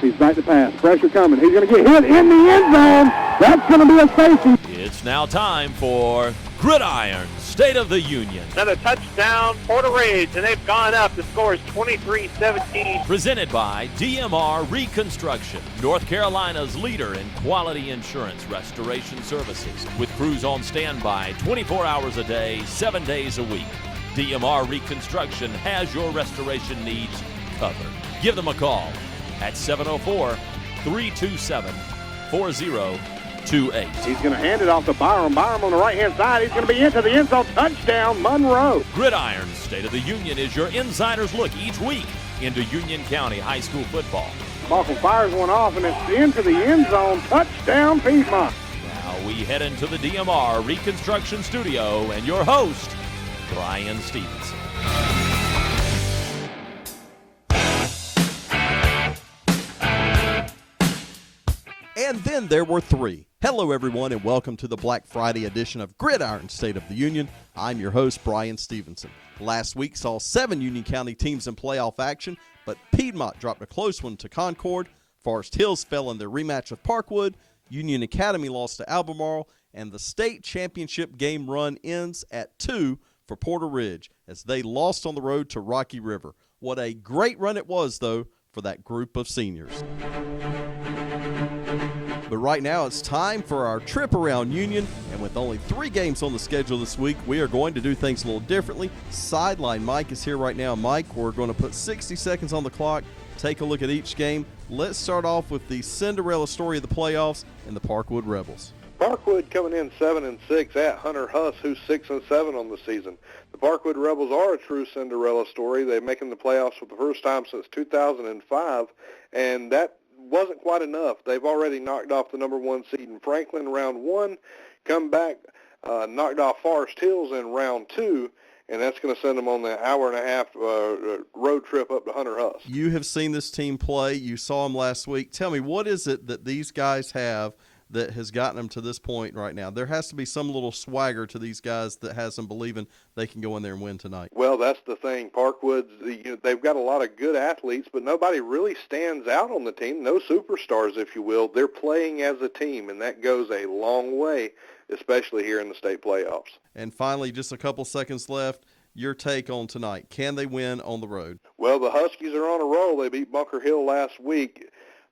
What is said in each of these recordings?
He's back to pass. Pressure coming. He's going to get hit in the end zone. That's going to be a safety. It's now time for Gridiron, State of the Union. Another touchdown, Porter Ridge, and they've gone up. The score is 23-17. Presented by DMR Reconstruction, North Carolina's leader in quality insurance restoration services, with crews on standby 24 hours a day, 7 days a week. DMR Reconstruction has your restoration needs covered. Give them a call at 704-327-4028. He's going to hand it off to Byram. Byram on the right-hand side. He's going to be into the end zone. Touchdown, Monroe. Gridiron State of the Union is your insider's look each week into Union County High School football. Malcolm fires one off, and it's into the end zone. Touchdown, Piedmont. Now we head into the DMR Reconstruction Studio and your host, Brian Stevenson. And then there were three. Hello, everyone, and welcome to the Black Friday edition of Gridiron State of the Union. I'm your host, Brian Stevenson. Last week saw 7 Union County teams in playoff action, but Piedmont dropped a close one to Concord. Forest Hills fell in their rematch with Parkwood. Union Academy lost to Albemarle, and the state championship game run ends at 2 for Porter Ridge as they lost on the road to Rocky River. What a great run it was, though, for that group of seniors. But right now it's time for our trip around Union, and with only 3 games on the schedule this week, we are going to do things a little differently. Sideline Mike is here right now. Mike, we're going to put 60 seconds on the clock, take a look at each game. Let's start off with the Cinderella story of the playoffs and the Parkwood Rebels. Parkwood coming in 7-6 at Hunter Huss, who's 6-7 on the season. The Parkwood Rebels are a true Cinderella story. They're making the playoffs for the first time since 2005, and that wasn't quite enough. They've already knocked off the number 1 seed in Franklin round 1, come back, knocked off Forest Hills in round 2, and that's going to send them on the hour-and-a-half road trip up to Hunter Huss. You have seen this team play. You saw them last week. Tell me, what is it that these guys have that has gotten them to this point right now? There has to be some little swagger to these guys that has them believing they can go in there and win tonight. Well, that's the thing. Parkwood's, they've got a lot of good athletes, but nobody really stands out on the team. No superstars, if you will. They're playing as a team, and that goes a long way, especially here in the state playoffs. And finally, just a couple seconds left. Your take on tonight. Can they win on the road? Well, the Huskies are on a roll. They beat Bunker Hill last week.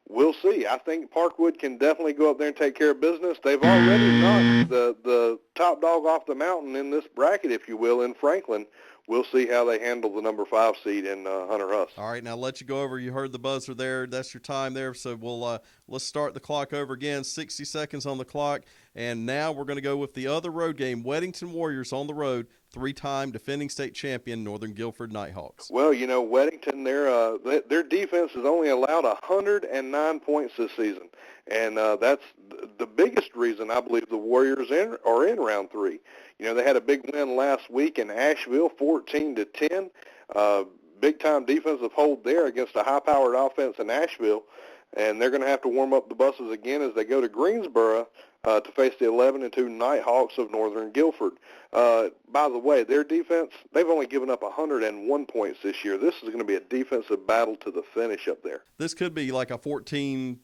We'll see. I think Parkwood can definitely go up there and take care of business. They've already knocked the top dog off the mountain in this bracket, if you will, in Franklin. We'll see how they handle the number 5 seed in Hunter Huss. All right, now let you go over. You heard the buzzer there. That's your time there. So let's start the clock over again. 60 seconds on the clock. And now we're going to go with the other road game, Weddington Warriors on the road, 3-time defending state champion Northern Guilford Nighthawks. Well, Weddington, their defense has only allowed 109 points this season. And that's the biggest reason I believe the Warriors are in round 3. They had a big win last week in Asheville, 14-10. Big-time defensive hold there against a high-powered offense in Asheville. And they're going to have to warm up the buses again as they go to Greensboro to face the 11-2 Nighthawks of Northern Guilford. By the way, their defense, they've only given up 101 points this year. This is going to be a defensive battle to the finish up there. This could be like a 14-10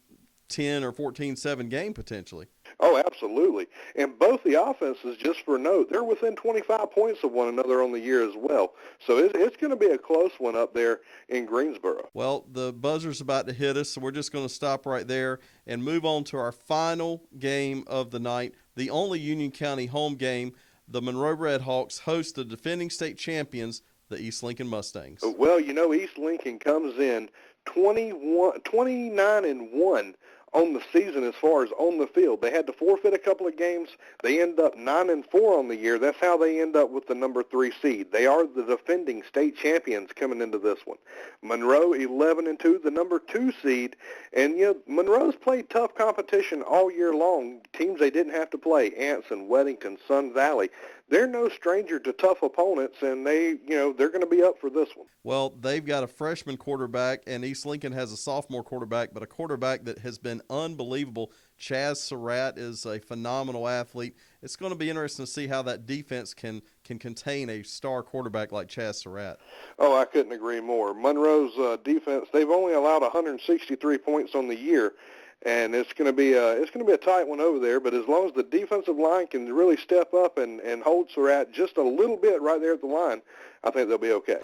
or 14-7 game potentially. Oh, absolutely. And both the offenses, just for note, they're within 25 points of one another on the year as well. So it's going to be a close one up there in Greensboro. Well, the buzzer's about to hit us, so we're just going to stop right there and move on to our final game of the night, the only Union County home game. The Monroe Redhawks host the defending state champions, the East Lincoln Mustangs. Well, East Lincoln comes in 29-1 on the season as far as on the field. They had to forfeit a couple of games. They end up 9-4 on the year. That's how they end up with the number 3 seed. They are the defending state champions coming into this one. Monroe 11-2, the number 2 seed. And Monroe's played tough competition all year long. Teams they didn't have to play: Anson, Weddington, Sun Valley. they're no stranger to tough opponents, and they're going to be up for this one. Well, they've got a freshman quarterback, and East Lincoln has a sophomore quarterback, but a quarterback that has been unbelievable. Chaz Surratt is a phenomenal athlete. It's going to be interesting to see how that defense can contain a star quarterback like Chaz Surratt. Oh, I couldn't agree more. Monroe's defense, they've only allowed 163 points on the year, and it's going to be a tight one over there. But as long as the defensive line can really step up and hold Surratt just a little bit right there at the line, I think they'll be okay.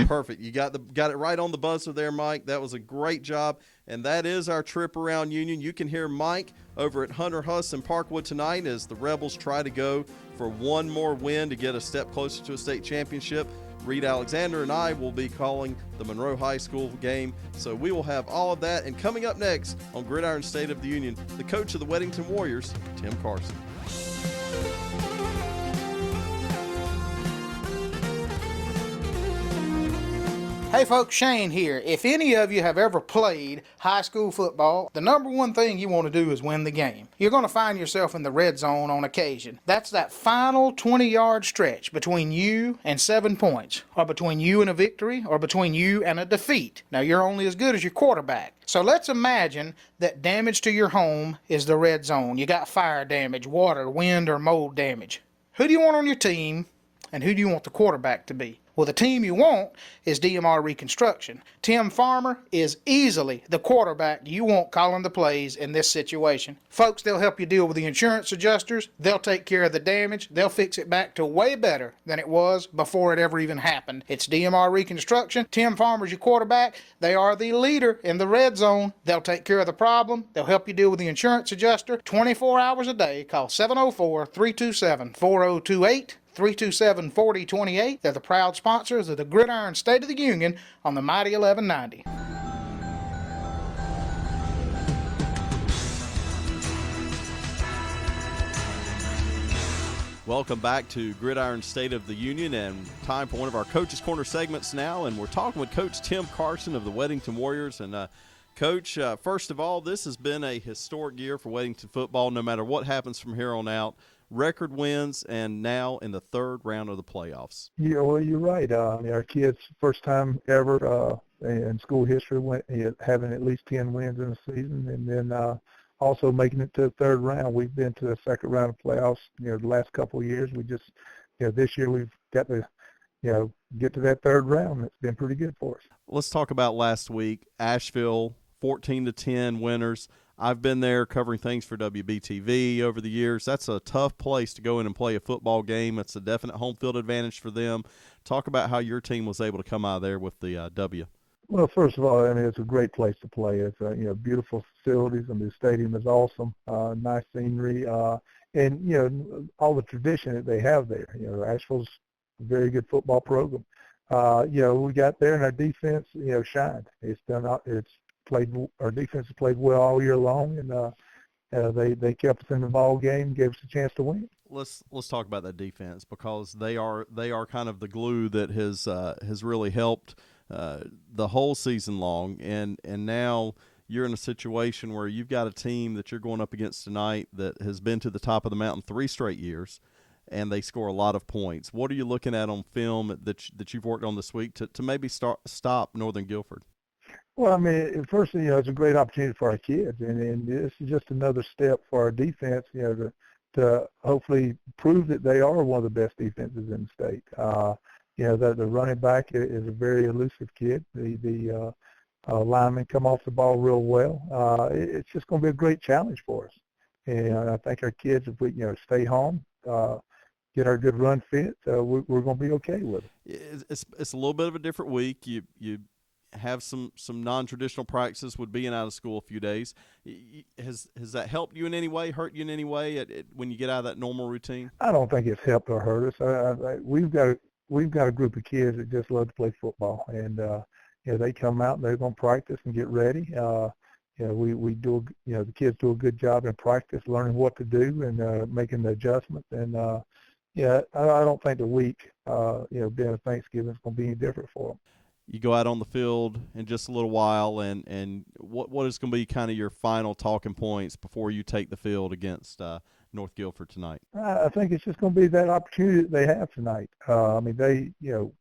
Perfect. You got it right on the buzzer there, Mike. That was a great job. And that is our trip around Union. You can hear Mike over at Hunter Huss and Parkwood tonight as the Rebels try to go for one more win to get a step closer to a state championship. Reed Alexander and I will be calling the Monroe High School game. So we will have all of that. And coming up next on Gridiron State of the Union, the coach of the Weddington Warriors, Tim Carson. Hey folks, Shane here. If any of you have ever played high school football, the number one thing you want to do is win the game. You're going to find yourself in the red zone on occasion. That's that final 20-yard stretch between you and 7 points, or between you and a victory, or between you and a defeat. Now, you're only as good as your quarterback. So let's imagine that damage to your home is the red zone. You got fire damage, water, wind, or mold damage. Who do you want on your team, and who do you want the quarterback to be? Well, the team you want is DMR Reconstruction. Tim Farmer is easily the quarterback you want calling the plays in this situation. Folks, they'll help you deal with the insurance adjusters. They'll take care of the damage. They'll fix it back to way better than it was before it ever even happened. It's DMR Reconstruction. Tim Farmer's your quarterback. They are the leader in the red zone. They'll take care of the problem. They'll help you deal with the insurance adjuster 24 hours a day. Call 704-327-4028. 327-4028. They're the proud sponsors of the Gridiron State of the Union on the Mighty 1190. Welcome back to Gridiron State of the Union, and time for one of our Coach's Corner segments now, and we're talking with Coach Tim Carson of the Weddington Warriors. And Coach, first of all, this has been a historic year for Weddington football, no matter what happens from here on out. Record wins, and now in the third round of the playoffs. Yeah, well, you're right. Our kids, first time ever in school history, having at least 10 wins in a season, and then also making it to the third round. We've been to the second round of playoffs, the last couple of years. We just, this year we've got to, get to that third round. It's been pretty good for us. Let's talk about last week. Asheville, 14-10 winners. I've been there covering things for WBTV over the years. That's a tough place to go in and play a football game. It's a definite home field advantage for them. Talk about how your team was able to come out of there with the W. Well, first of all, it's a great place to play. It's beautiful facilities, and the stadium is awesome. Nice scenery, and all the tradition that they have there. Asheville's a very good football program. We got there, and our defense, shined. Our defense has played well all year long, and they kept us in the ball game, gave us a chance to win. Let's talk about that defense, because they are kind of the glue that has really helped the whole season long, and now you're in a situation where you've got a team that you're going up against tonight that has been to the top of the mountain 3 straight years, and they score a lot of points. What are you looking at on film that you've worked on this week to maybe stop Northern Guilford? Well, first, it's a great opportunity for our kids, and this is just another step for our defense, to hopefully prove that they are one of the best defenses in the state. The running back is a very elusive kid. The linemen come off the ball real well. It's just going to be a great challenge for us. And I think our kids, if we stay home, get our good run fit, we're going to be okay with it. It's a little bit of a different week. You have some non-traditional practices with being out of school a few days. Has that helped you in any way, hurt you in any way when you get out of that normal routine? I don't think it's helped or hurt us. We've got a group of kids that just love to play football, and they come out and they're going to practice and get ready. We do, the kids do a good job in practice, learning what to do and making the adjustments. And I don't think the week, being a Thanksgiving, is going to be any different for them. You go out on the field in just a little while, and what is going to be kind of your final talking points before you take the field against North Guilford tonight? I think it's just going to be that opportunity that they have tonight. I mean, the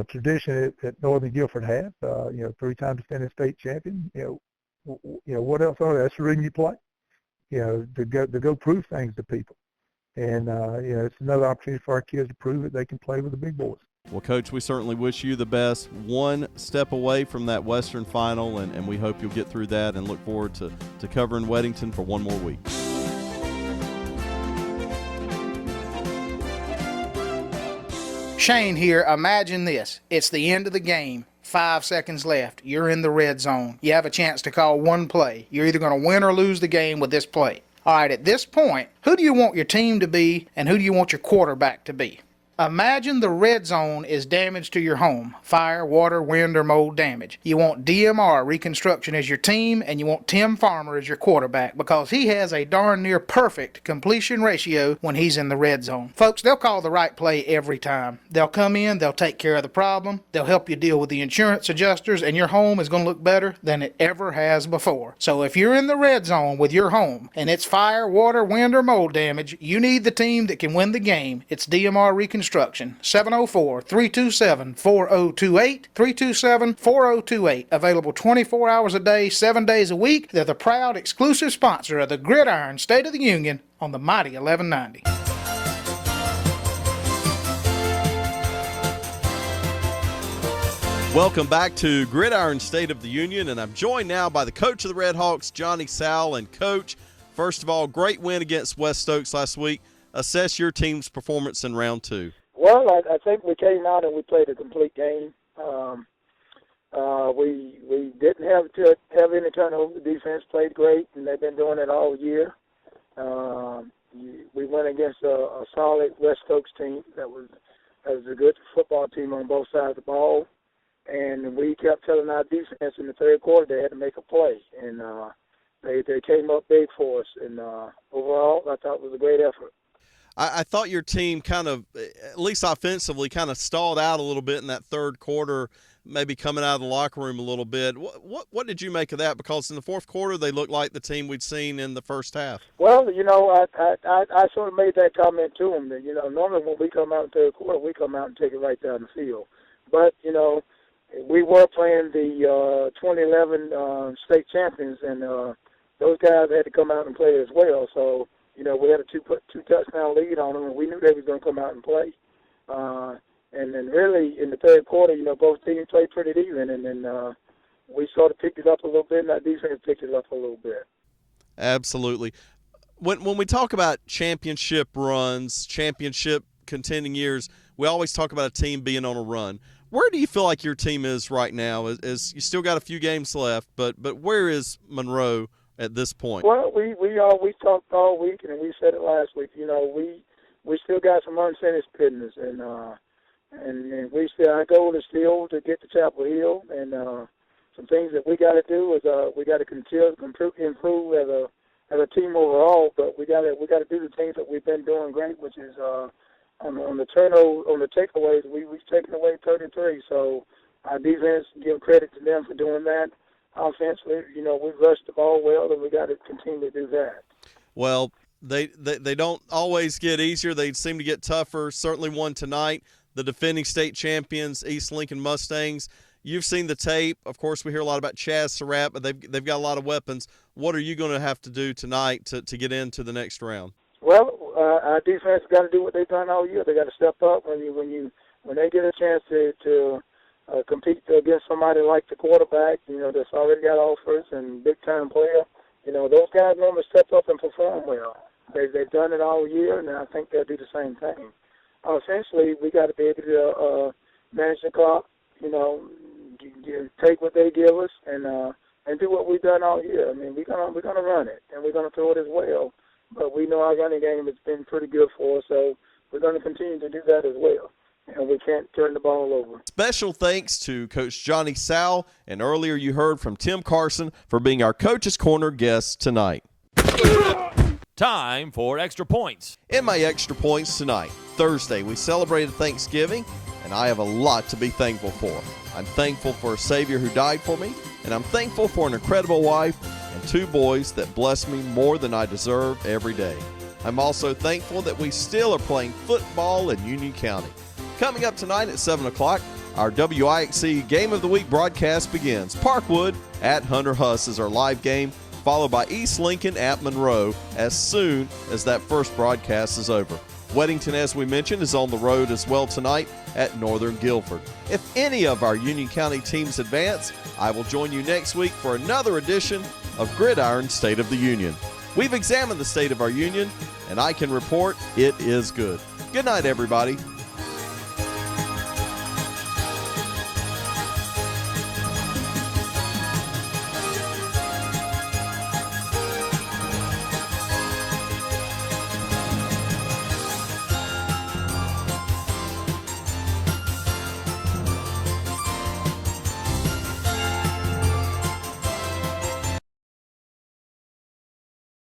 tradition that Northern Guilford had, 3-time defending state champion. What else are they? That's the reason you play. To go prove things to people, and it's another opportunity for our kids to prove that they can play with the big boys. Well, Coach, we certainly wish you the best. One step away from that Western final, and we hope you'll get through that and look forward to covering Weddington for one more week. Shane here. Imagine this. It's the end of the game. 5 seconds left. You're in the red zone. You have a chance to call one play. You're either going to win or lose the game with this play. All right, at this point, who do you want your team to be and who do you want your quarterback to be? Imagine the red zone is damage to your home. Fire, water, wind, or mold damage. You want DMR Reconstruction as your team, and you want Tim Farmer as your quarterback because he has a darn near perfect completion ratio when he's in the red zone. Folks, they'll call the right play every time. They'll come in, they'll take care of the problem, they'll help you deal with the insurance adjusters, and your home is going to look better than it ever has before. So if you're in the red zone with your home, and it's fire, water, wind, or mold damage, you need the team that can win the game. It's DMR Reconstruction. 704-327-4028, 327-4028. Available 24 hours a day, 7 days a week. They're the proud exclusive sponsor of the Gridiron State of the Union on the mighty 1190. Welcome back to Gridiron State of the Union, and I'm joined now by the coach of the Red Hawks, Johnny Sowell. And Coach, first of all, great win against West Stokes last week. Assess your team's performance in round 2. Well, I think we came out and we played a complete game. We didn't have any turnover. The defense played great, and they've been doing it all year. We went against a solid West Stokes team that was a good football team on both sides of the ball, and we kept telling our defense in the third quarter they had to make a play, and they came up big for us. And overall, I thought it was a great effort. I thought your team kind of, at least offensively, kind of stalled out a little bit in that third quarter, maybe coming out of the locker room a little bit. What did you make of that? Because in the fourth quarter, they looked like the team we'd seen in the first half. Well, I sort of made that comment to them that, normally when we come out in the third quarter, we come out and take it right down the field. But, we were playing the 2011 state champions, and those guys had to come out and play as well. So, we had a two-touchdown lead on them, and we knew they was going to come out and play. And then really in the third quarter, both teams played pretty even, and then we sort of picked it up a little bit, and our defense picked it up a little bit. Absolutely. When we talk about championship runs, championship contending years, we always talk about a team being on a run. Where do you feel like your team is right now? Is you still got a few games left, but where is Monroe at this point? Well, we talked all week, and we said it last week. We still got some unfinished business, and we still, our goal is still to get to Chapel Hill, and some things that we got to do is we got to continue to improve as a team overall. But we got to do the things that we've been doing great, which is on the takeaways. We've taken away 33, so our defense, give credit to them for doing that. Offensively, we've rushed the ball well, and we got to continue to do that. Well, they don't always get easier. They seem to get tougher. Certainly one tonight, the defending state champions, East Lincoln Mustangs. You've seen the tape. Of course, we hear a lot about Chaz Surratt, but they've got a lot of weapons. What are you going to have to do tonight to get into the next round? Well, our defense got to do what they've done all year. They got to step up when they get a chance to compete against somebody like the quarterback, that's already got offers and big-time player. Those guys normally step up and perform well. They've done it all year, and I think they'll do the same thing. Essentially, we got to be able to manage the clock, take what they give us, and do what we've done all year. I mean, we're gonna run it, and we're gonna throw it as well. But we know our running game has been pretty good for us, so we're going to continue to do that as well. And we can't turn the ball over. Special thanks to Coach Johnny Sowell, and earlier you heard from Tim Carson for being our Coach's Corner guest tonight. Time for Extra Points. In my Extra Points tonight, Thursday, we celebrated Thanksgiving, and I have a lot to be thankful for. I'm thankful for a Savior who died for me, and I'm thankful for an incredible wife and 2 boys that bless me more than I deserve every day. I'm also thankful that we still are playing football in Union County. Coming up tonight at 7 o'clock, our WIXC Game of the Week broadcast begins. Parkwood at Hunter Huss is our live game, followed by East Lincoln at Monroe as soon as that first broadcast is over. Weddington, as we mentioned, is on the road as well tonight at Northern Guilford. If any of our Union County teams advance, I will join you next week for another edition of Gridiron State of the Union. We've examined the state of our union, and I can report it is good. Good night, everybody.